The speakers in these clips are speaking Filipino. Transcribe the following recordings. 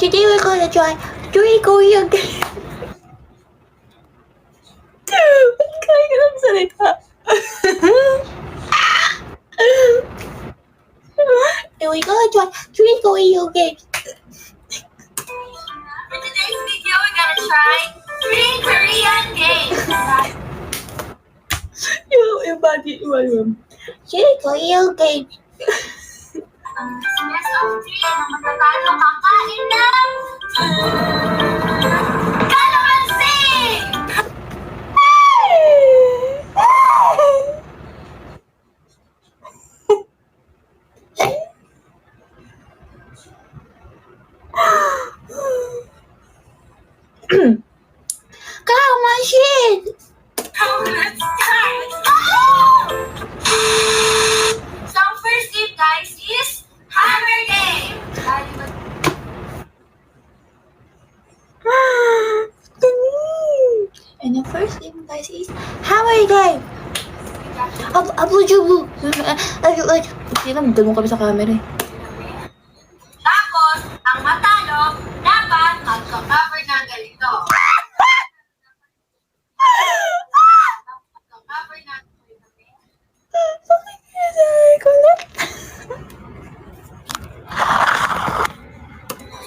Today we're gonna try 3 Korean games. Ba't kaya ka lang salita? And we're gonna try 3 Korean games. For today's video, we're gonna try 3 Korean games. Yung body, yung 3 Korean games. Sa best of 3, ang matatalo kakain ng kalamansi! Come on, shit! Let's start! So, ang first game, guys, is Hammer Game. And the first game, guys, is Hammer Game. Abu Jubu. Hindi naman, dalawang kami sa camera eh. Tapos, ang matalo, dapat magka-cover ng ganito. Magka-cover ng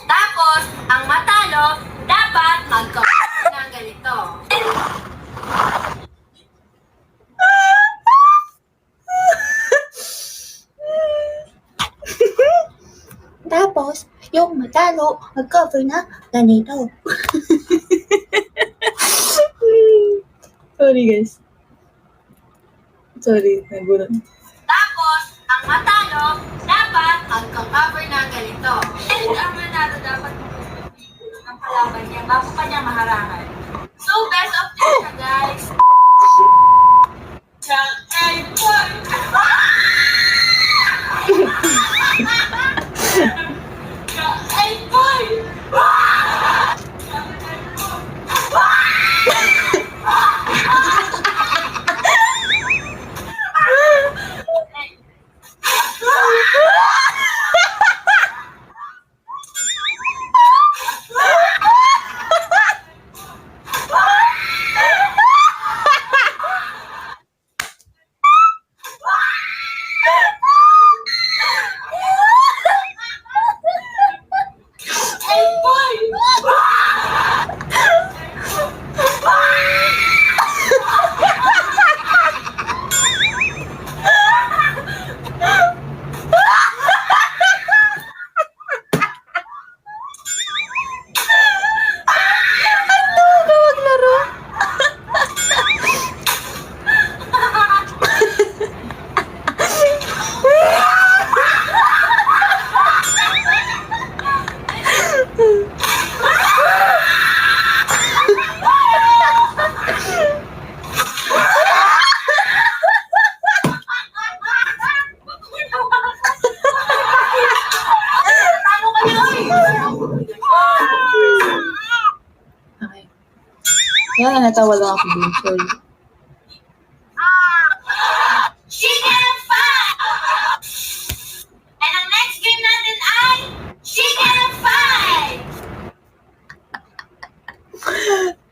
Tapos, ang matalo, dapat magka-cover ng ganito. Tapos, yung matalo, mag-cover na ganito. Sorry, guys. Sorry, nagulat. Tapos, ang matalo, dapat magka-cover ng ganito. And ang manalo, dapat ang kalaban niya bago pa niya maharangan. So, best of 3 na, guys. Yan, natawa lang ako din. Sorry. Chicken fight! And ang next game natin ay Chicken fight!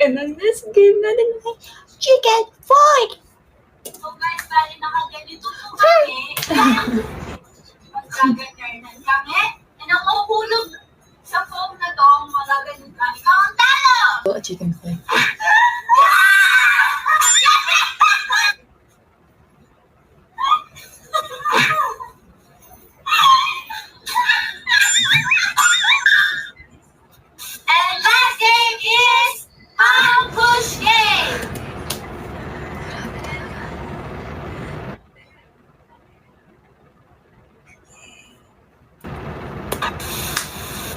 And ang next game natin ay Chicken Fight! So guys, bali nakaganito po kami. Magkaganyanan kami. And ang mahulog sa foam na to, magaganyan kami. Ang talo! Chicken Fight. And last game is Pang Push Game.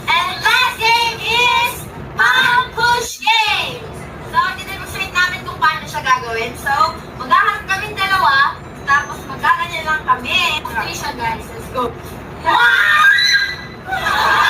And last game is Pang Push Game. So, didemonstrate namin kung paano siya gagawin. So, maghahanap kami dalawa, tapos magkaganyan lang kami. Three siya, guys. Let's go. Wow!